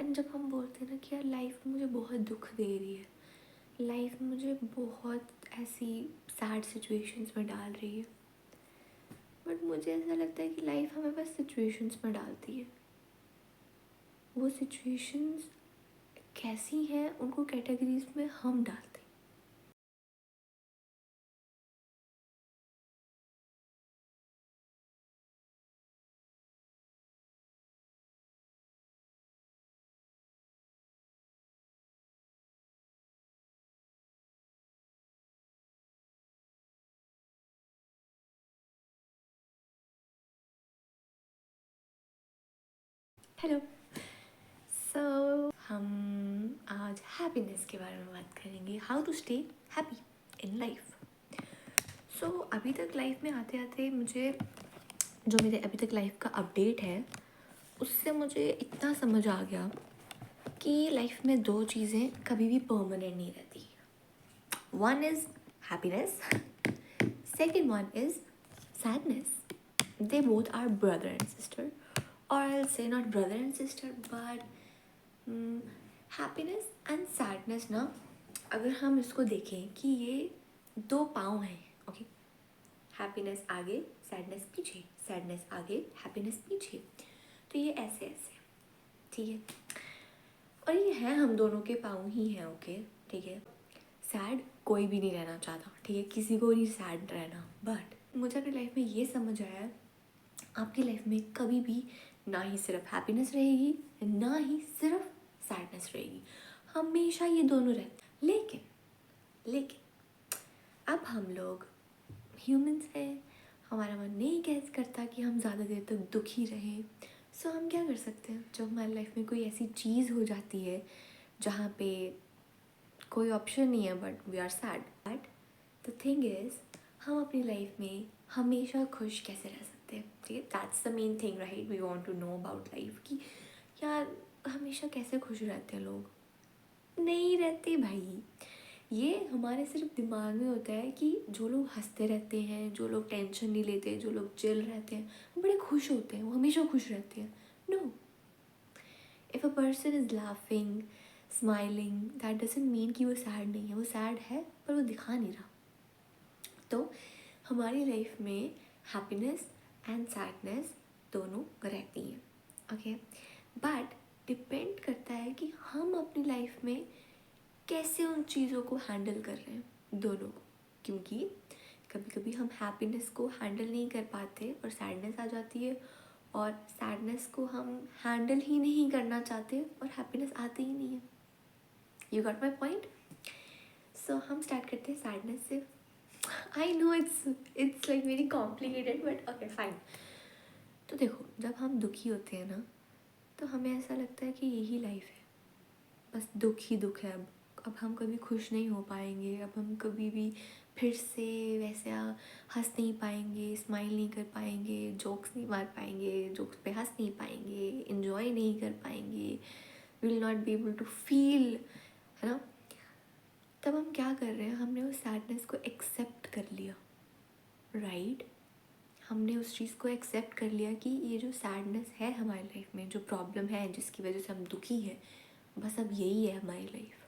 And जब हम बोलते हैं ना कि यार लाइफ मुझे बहुत दुख दे रही है, लाइफ मुझे बहुत ऐसी सैड सिचुएशंस में डाल रही है, बट मुझे ऐसा लगता है कि लाइफ हमें बस सिचुएशंस में डालती है। वो सिचुएशंस कैसी हैं उनको कैटेगरीज में हम डालते हैं। हेलो। सो हम आज हैप्पीनेस के बारे में बात करेंगे, how to stay happy in life. So अभी तक लाइफ में आते आते मुझे जो मेरे अभी तक लाइफ का अपडेट है उससे मुझे इतना समझ आ गया कि लाइफ में दो चीज़ें कभी भी परमानेंट नहीं रहती। One is happiness, second one is sadness. They both are brother and sister, or I'll say not brother and sister, but happiness and sadness ना, अगर हम इसको देखें कि ये दो पाँव हैं, ओके, हैप्पीनेस आगे सैडनेस पीछे, सैडनेस आगे हैप्पीनेस पीछे, तो ये ऐसे ऐसे, ठीक है, और ये है हम दोनों के पाँव ही हैं, ओके, ठीक है। सैड कोई भी नहीं रहना चाहता, ठीक है, किसी को नहीं सैड रहना, बट मुझे अपनी लाइफ में ये समझ आया आपकी लाइफ में कभी भी ना ही सिर्फ हैप्पीनेस रहेगी ना ही सिर्फ सैडनेस रहेगी, हमेशा ये दोनों रहते। लेकिन अब हम लोग ह्यूमंस हैं, हमारा मन नहीं कैसे करता कि हम ज़्यादा देर तक दुखी रहें। सो हम क्या कर सकते हैं, जब हमारी लाइफ में कोई ऐसी चीज़ हो जाती है जहाँ पे कोई ऑप्शन नहीं है but we are sad, but the thing is हम अपनी लाइफ में हमेशा खुश कैसे रह सकते हैं, ठीक है। That's the main thing, right, we want to know about life कि यार हमेशा कैसे खुश रहते हैं लोग। नहीं रहते भाई, ये हमारे सिर्फ दिमाग में होता है कि जो लोग हंसते रहते हैं, जो लोग टेंशन नहीं लेते, जो लोग चिल रहते हैं, वो बड़े खुश होते हैं, वो हमेशा खुश रहते हैं। No, if a person is laughing smiling that doesn't mean कि वो सैड नहीं है, वो सैड है पर वो दिखा नहीं रहा। तो हमारी लाइफ में हैप्पीनेस एंड सैडनेस दोनों रहती हैं, ओके, बट डिपेंड करता है कि हम अपनी लाइफ में कैसे उन चीज़ों को हैंडल कर रहे हैं दोनों को, क्योंकि कभी कभी हम हैप्पीनेस को हैंडल नहीं कर पाते और सैडनेस आ जाती है, और सैडनेस को हम हैंडल ही नहीं करना चाहते और हैप्पीनेस आती ही नहीं है। You got my point. So हम स्टार्ट करते हैं सैडनेस से। I know it's like very complicated but okay fine. तो देखो, जब हम दुखी होते हैं ना तो हमें ऐसा लगता है कि यही लाइफ है, बस दुख ही दुख है। अब हम कभी खुश नहीं हो पाएंगे, अब हम कभी भी फिर से वैसे हंस नहीं पाएंगे, स्माइल नहीं कर पाएंगे, जोक्स नहीं मार पाएंगे, जोक्स पे हंस नहीं पाएंगे, इन्जॉय नहीं कर पाएंगे, will not be able to feel, है ना। तब हम क्या कर रहे हैं, हमने उस सैडनेस को एक्सेप्ट कर लिया, राइट। हमने उस चीज़ को एक्सेप्ट कर लिया कि ये जो सैडनेस है हमारी लाइफ में, जो प्रॉब्लम है जिसकी वजह से हम दुखी हैं, बस अब यही है हमारी लाइफ।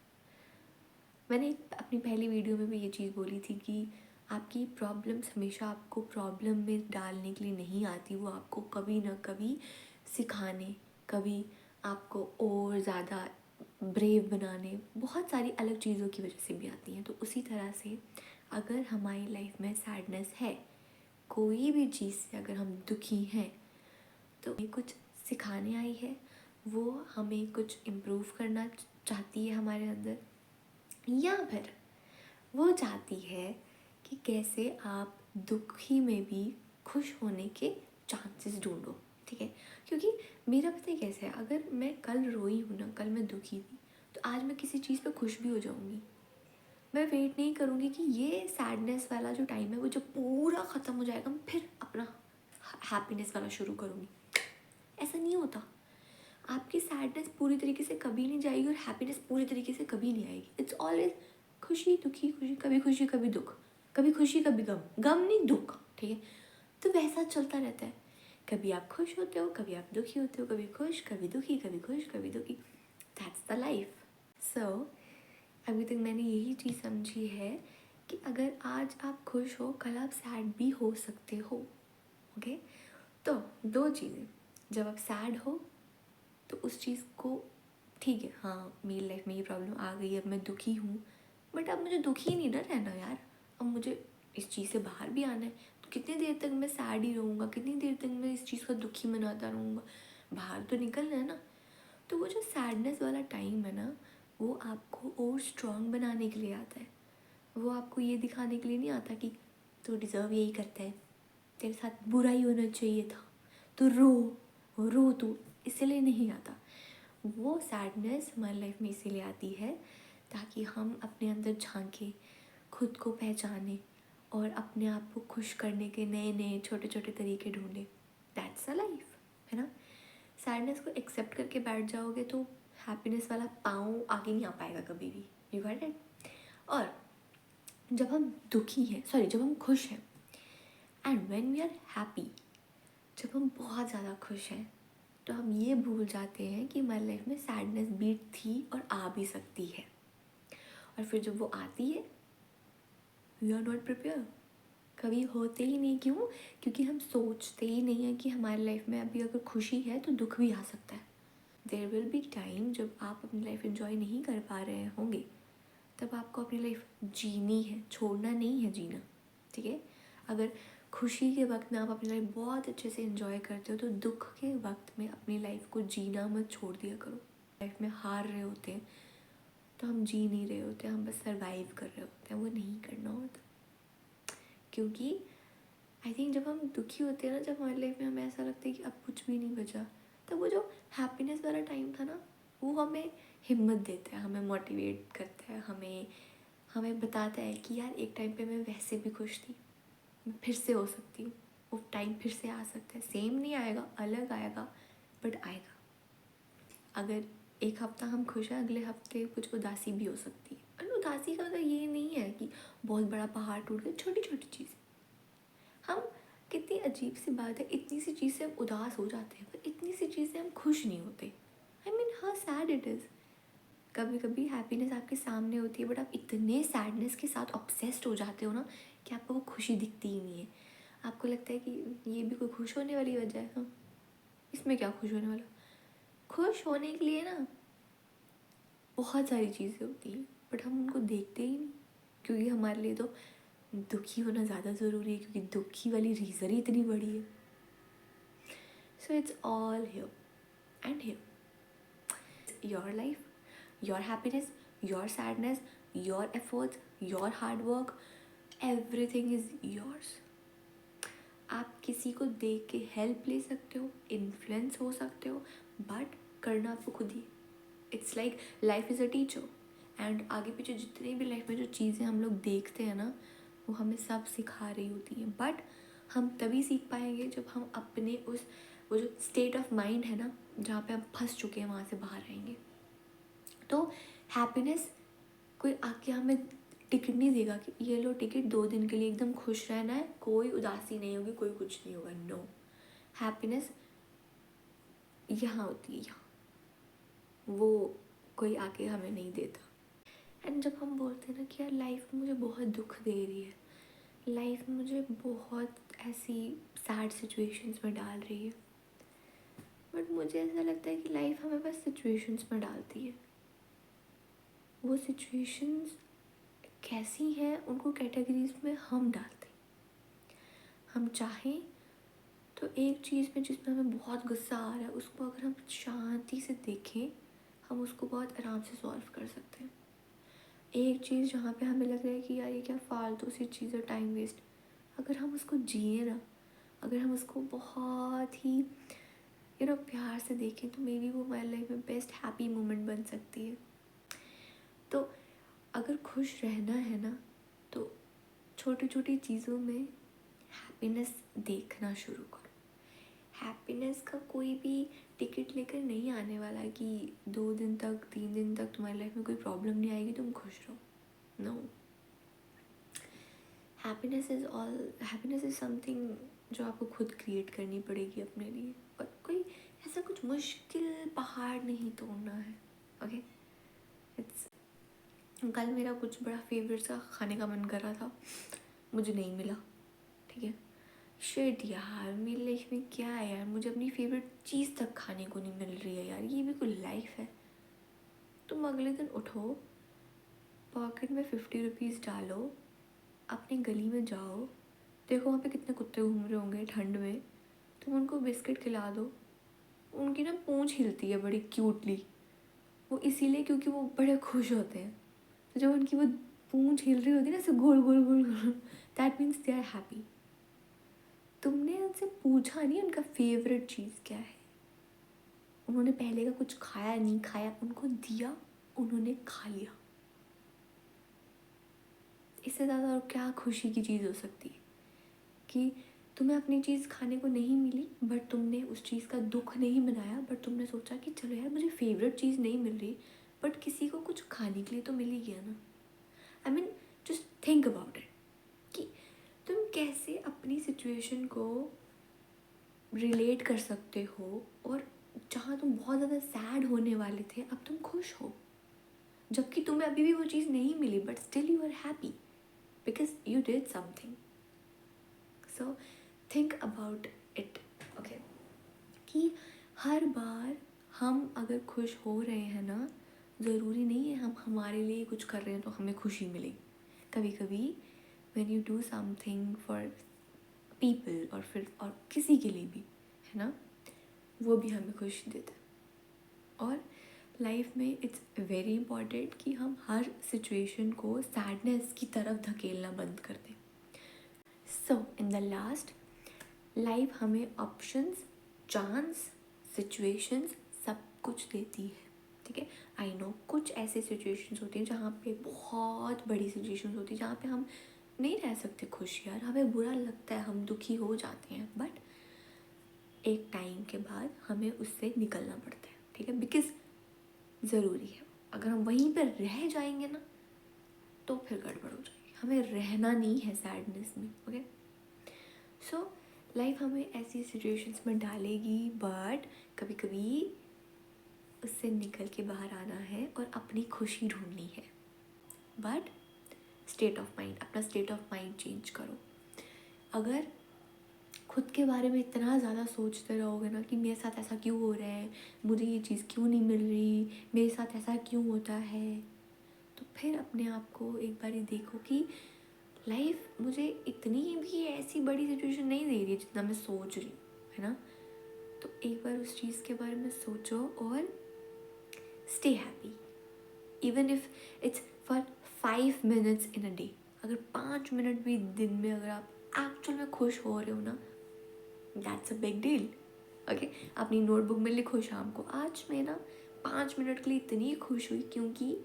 मैंने अपनी पहली वीडियो में भी ये चीज़ बोली थी कि आपकी प्रॉब्लम्स हमेशा आपको प्रॉब्लम में डालने के लिए नहीं आती, वो आपको कभी ना कभी सिखाने, कभी आपको और ज़्यादा ब्रेव बनाने, बहुत सारी अलग चीज़ों की वजह से भी आती हैं। तो उसी तरह से अगर हमारी लाइफ में सैडनेस है, कोई भी चीज़ से अगर हम दुखी हैं, तो हमें कुछ सिखाने आई है, वो हमें कुछ इम्प्रूव करना चाहती है हमारे अंदर, या फिर वो चाहती है कि कैसे आप दुखी में भी खुश होने के चांसेस ढूंढो, ठीक है। क्योंकि मेरा पता है कैसे है, अगर मैं कल रोई हूँ ना, कल मैं दुखी थी, तो आज मैं किसी चीज़ पे खुश भी हो जाऊँगी। मैं वेट नहीं करूँगी कि ये सैडनेस वाला जो टाइम है वो जब पूरा ख़त्म हो जाएगा मैं फिर अपना हैप्पीनेस वाला शुरू करूँगी। ऐसा नहीं होता। आपकी सैडनेस पूरी तरीके से कभी नहीं जाएगी और हैप्पीनेस पूरी तरीके से कभी नहीं आएगी। इट्स ऑलवेज खुशी दुखी, खुशी कभी दुख, कभी खुशी कभी गम, गम नहीं दुख, ठीक है। तो वैसा चलता रहता है, कभी आप खुश होते हो, कभी आप दुखी होते हो, कभी खुश कभी दुखी, कभी खुश कभी दुखी। लाइफ। सो अभी तक मैंने यही चीज़ समझी है कि अगर आज आप खुश हो, कल आप सैड भी हो सकते हो। ओके, तो दो चीज़ें, जब आप सैड हो तो उस चीज़ को, ठीक है हाँ मेरी लाइफ में ये प्रॉब्लम आ गई, अब मैं दुखी हूँ, बट अब मुझे दुखी नहीं ना रहना यार, अब मुझे इस चीज़ से बाहर भी आना है। तो कितनी देर तक मैं सैड ही रहूँगा, कितनी देर तक मैं इस चीज़ को दुखी मनाता रहूँगा, बाहर तो निकलना है ना। तो वो जो सैडनेस वाला टाइम है ना, वो आपको और स्ट्रॉन्ग बनाने के लिए आता है। वो आपको ये दिखाने के लिए नहीं आता कि तू डिज़र्व यही करता है, तेरे साथ बुरा ही होना चाहिए था, तू रो तू, इसलिए नहीं आता। वो सैडनेस हमारी लाइफ में इसीलिए आती है ताकि हम अपने अंदर झांकें, खुद को पहचाने और अपने आप को खुश करने के नए नए छोटे छोटे तरीके ढूंढें। दैट्स अ लाइफ, है ना। सैडनेस को एक्सेप्ट करके बैठ जाओगे तो हैप्पीनेस वाला पाँव आगे नहीं आ पाएगा कभी भी। You got it. और जब हम दुखी हैं, जब हम खुश हैं, and when we are happy, जब हम बहुत ज़्यादा खुश हैं, तो हम ये भूल जाते हैं कि हमारी लाइफ में सैडनेस भी थी और आ भी सकती है। और फिर जब वो आती है, वी आर नॉट प्रिपेयर, कभी होते ही नहीं। क्यों? क्योंकि हम सोचते ही नहीं हैं कि हमारी लाइफ में अभी अगर खुशी है तो दुख भी आ सकता है। देयर विल बी टाइम जब आप अपनी लाइफ एंजॉय नहीं कर पा रहे होंगे, तब आपको अपनी लाइफ जीनी है, छोड़ना नहीं है जीना। ठीक है, अगर खुशी के वक्त में आप अपनी लाइफ बहुत अच्छे से एंजॉय करते हो, तो दुख के वक्त में अपनी लाइफ को जीना मत छोड़ दिया करो। लाइफ में हार रहे होते हैं तो हम जी नहीं रहे होते, हम बस सर्वाइव कर रहे होते हैं, वो नहीं करना होता। क्योंकि आई थिंक जब हम दुखी होते हैं ना, जब हमारी लाइफ में हमें ऐसा लगता है कि अब कुछ भी नहीं बचा, तब वो जो हैप्पीनेस वाला टाइम था ना, वो हमें हिम्मत देता है, हमें मोटिवेट करता है, हमें बताता है कि यार एक टाइम पे मैं वैसे भी खुश थी, मैं फिर से हो सकती हूँ, वो टाइम फिर से आ सकता है। सेम नहीं आएगा, अलग आएगा, बट आएगा। अगर एक हफ्ता हम खुश हैं, अगले हफ्ते कुछ उदासी भी हो सकती है। और उदासी का मतलब ये नहीं है कि बहुत बड़ा पहाड़ टूट गया, छोटी छोटी चीज़। हम, कितनी अजीब सी बात है, इतनी सी चीज़ से हम उदास हो जाते हैं, पर इतनी सी चीज़ से हम खुश नहीं होते। I mean how sad it is. कभी कभी हैप्पीनेस आपके सामने होती है, बट आप इतने सैडनेस के साथ ऑब्सेस्ड हो जाते हो ना कि आपको वो खुशी दिखती ही नहीं है। आपको लगता है कि ये भी कोई खुश होने वाली वजह है, हाँ इसमें क्या खुश होने वाला। खुश होने के लिए ना बहुत सारी चीज़ें होती हैं, बट हम उनको देखते ही नहीं, क्योंकि हमारे लिए तो दुखी होना ज़्यादा ज़रूरी है, क्योंकि दुखी वाली रीज़न ही इतनी बड़ी है। So it's all here and here, your life, your happiness, your sadness, your efforts, your hard work, everything is yours. आप किसी को देख के हेल्प ले सकते हो, इन्फ्लुएंस हो सकते हो, बट करना आपको खुद ही। It's like life is a teacher, and आगे पीछे जितनी भी लाइफ में जो चीज़ें हम लोग देखते हैं ना, वो हमें सब सिखा रही होती हैं। बट हम तभी सीख पाएंगे जब हम अपने उस, वो जो स्टेट ऑफ माइंड है ना, जहाँ पे हम फंस चुके हैं, वहाँ से बाहर आएंगे। तो हैप्पीनेस कोई आके हमें टिकट नहीं देगा कि ये लो टिकट, 2 दिन के लिए एकदम खुश रहना है, कोई उदासी नहीं होगी, कोई कुछ नहीं होगा। नो, हैप्पीनेस यहाँ होती है, यहाँ, वो कोई आके हमें नहीं देता। एंड जब हम बोलते हैं ना कि यार लाइफ मुझे बहुत दुख दे रही है, लाइफ मुझे बहुत ऐसी सैड सिचुएशंस में डाल रही है, बट मुझे ऐसा लगता है कि लाइफ हमें बस सिचुएशंस में डालती है। वो सिचुएशंस कैसी हैं, उनको कैटेगरीज में हम डालते हैं। हम चाहें तो एक चीज़ में जिसमें हमें बहुत गुस्सा आ रहा है, उसको अगर हम शांति से देखें, हम उसको बहुत आराम से सॉल्व कर सकते हैं। एक चीज़ जहाँ पे हमें लग रहा है कि यार ये क्या फालतू सी चीज़ है, टाइम वेस्ट, अगर हम उसको जिए ना, अगर हम उसको बहुत ही प्यार से देखें, तो मे बी वो हमारी लाइफ में बेस्ट हैप्पी मोमेंट बन सकती है। तो अगर खुश रहना है ना, तो छोटी छोटी चीज़ों में हैप्पीनेस देखना शुरू करो। हैप्पीनेस का कोई भी टिकट लेकर नहीं आने वाला कि 2 दिन तक 3 दिन तक तुम्हारी लाइफ में कोई प्रॉब्लम नहीं आएगी, तुम खुश रहो। नो, हैप्पीनेस इज़ समथिंग जो आपको खुद क्रिएट करनी पड़ेगी अपने लिए, और कोई ऐसा कुछ मुश्किल पहाड़ नहीं तोड़ना है। ओके, इट्स कल मेरा कुछ बड़ा फेवरेट सा खाने का मन कर रहा था, मुझे नहीं मिला, ठीक है। शिट यार, मेरी लाइफ में क्या है यार, मुझे अपनी फेवरेट चीज़ तक खाने को नहीं मिल रही है यार, ये भी कोई लाइफ है। तुम अगले दिन उठो, पॉकेट में 50 रुपीज़ डालो, अपनी गली में जाओ, देखो वहाँ पे कितने कुत्ते घूम रहे होंगे ठंड में, तुम उनको बिस्किट खिला दो, उनकी ना पूंछ हिलती है बड़ी क्यूटली, वो इसीलिए क्योंकि वो बड़े खुश होते हैं। तो जब उनकी वो पूंछ हिल रही होती है ना, ऐसे गोल गोल गोल गोल, that means they are happy. तुमने उनसे पूछा नहीं उनका फेवरेट चीज़ क्या है, उन्होंने पहले का कुछ खाया नहीं खाया, उनको दिया, उन्होंने खा लिया। इससे ज़्यादा और क्या खुशी की चीज़ हो सकती है कि तुम्हें अपनी चीज़ खाने को नहीं मिली, बट तुमने उस चीज़ का दुख नहीं मनाया, बट तुमने सोचा कि चलो यार मुझे फेवरेट चीज़ नहीं मिल रही, बट किसी को कुछ खाने के लिए तो मिल ही गया ना। I mean just think about it कि तुम कैसे अपनी सिचुएशन को रिलेट कर सकते हो, और जहाँ तुम बहुत ज़्यादा सैड होने वाले थे अब तुम खुश हो, जबकि तुम्हें अभी भी वो चीज़ नहीं मिली, but still you are happy because you did something. So think about it, okay, कि हर बार हम अगर खुश हो रहे हैं ना, ज़रूरी नहीं है हम हमारे लिए कुछ कर रहे हैं तो हमें खुशी मिलेगी। कभी कभी when you do something for people, और फिर और किसी के लिए भी, है ना, वो भी हमें खुशी देता है। और लाइफ में इट्स वेरी इम्पॉर्टेंट कि हम हर सिचुएशन को सैडनेस की तरफ धकेलना बंद कर दें। सो इन द लास्ट, लाइफ हमें ऑप्शंस, चांस, सिचुएशंस सब कुछ देती है, ठीक है। आई नो कुछ ऐसे सिचुएशंस होती हैं जहाँ पे बहुत बड़ी सिचुएशंस होती है, जहाँ पे हम नहीं रह सकते खुश यार, हमें बुरा लगता है, हम दुखी हो जाते हैं, बट एक टाइम के बाद हमें उससे निकलना पड़ता है, ठीक है, बिकॉज ज़रूरी है। अगर हम वहीं पर रह जाएंगे ना तो फिर गड़बड़ हो जाएगी, हमें रहना नहीं है सैडनेस में, ओके। सो लाइफ हमें ऐसी सिचुएशंस में डालेगी, बट कभी कभी उससे निकल के बाहर आना है और अपनी खुशी ढूंढनी है। बट स्टेट ऑफ माइंड, अपना स्टेट ऑफ माइंड चेंज करो। अगर खुद के बारे में इतना ज़्यादा सोचते रहोगे ना कि मेरे साथ ऐसा क्यों हो रहा है, मुझे ये चीज़ क्यों नहीं मिल रही, मेरे साथ ऐसा क्यों होता है, तो फिर अपने आप को एक बारी देखो कि लाइफ मुझे इतनी भी ऐसी बड़ी सिचुएशन नहीं दे रही है जितना मैं सोच रही हूँ, है ना। तो एक बार उस चीज़ के बारे में सोचो और stay happy, even if it's for 5 minutes in a day. अगर 5 मिनट भी दिन में अगर आप एक्चुअल में खुश हो रहे हो ना, that's a big deal, okay. अपनी नोटबुक में लिखो शाम को, आज मैं ना 5 मिनट के लिए इतनी खुश हुई क्योंकि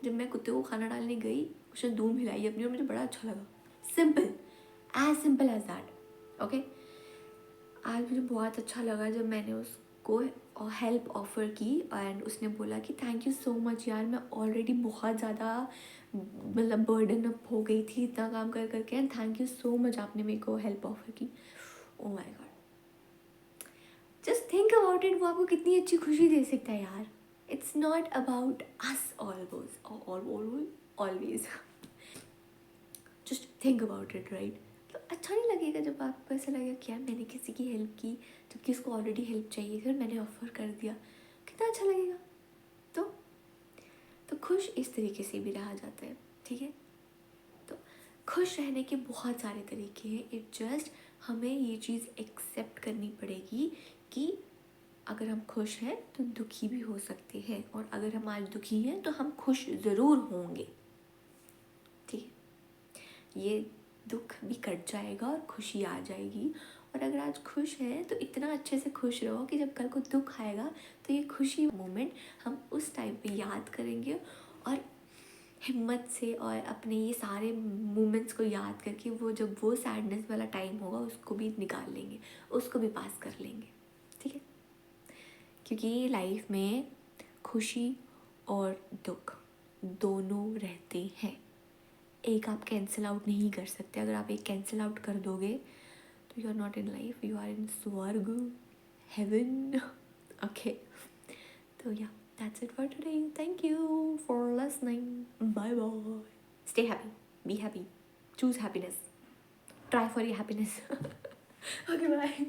जब मैं कुत्ते को खाना डालने गई उसने धूम हिलाई अपनी और मुझे बड़ा अच्छा लगा। Simple as that, okay. आज मुझे बहुत अच्छा लगा जब मैंने उसको हेल्प ऑफ़र की एंड उसने बोला कि थैंक यू सो मच यार, मैं ऑलरेडी बहुत ज़्यादा मतलब बर्डन अप हो गई थी इतना काम कर करके, and thank you so much आपने मेरे को हेल्प ऑफ़र की। Oh my God, just think about it, वो आपको कितनी अच्छी खुशी दे सकता है यार। It's not about us always, just think about it, right. तो अच्छा नहीं लगेगा जब आपको ऐसा लगेगा कि यार मैंने किसी की हेल्प की जबकि उसको ऑलरेडी हेल्प चाहिए थी और मैंने ऑफ़र कर दिया, कितना अच्छा लगेगा। तो खुश इस तरीके से भी रहा जाता है, ठीक है। तो खुश रहने के बहुत सारे तरीके हैं, इट जस्ट हमें ये चीज़ एक्सेप्ट करनी पड़ेगी कि अगर हम खुश हैं तो दुखी भी हो सकते हैं, और अगर हम आज दुखी हैं तो हम खुश ज़रूर होंगे, ठीक है। ये दुख भी कट जाएगा और खुशी आ जाएगी, और अगर आज खुश हैं तो इतना अच्छे से खुश रहो कि जब कल को दुख आएगा तो ये खुशी मोमेंट हम उस टाइम पे याद करेंगे, और हिम्मत से और अपने ये सारे मोमेंट्स को याद करके वो जब वो सैडनेस वाला टाइम होगा उसको भी निकाल लेंगे, उसको भी पास कर लेंगे, ठीक है। क्योंकि लाइफ में खुशी और दुख दोनों रहते हैं, एक आप कैंसिल आउट नहीं कर सकते। अगर आप एक कैंसिल आउट कर दोगे तो you are not in life, you are in स्वर्ग, हेवन, ओके। तो yeah that's it for today, thank you for listening. Bye bye. Stay happy. Be happy. Choose happiness. Try for your happiness. Okay, bye.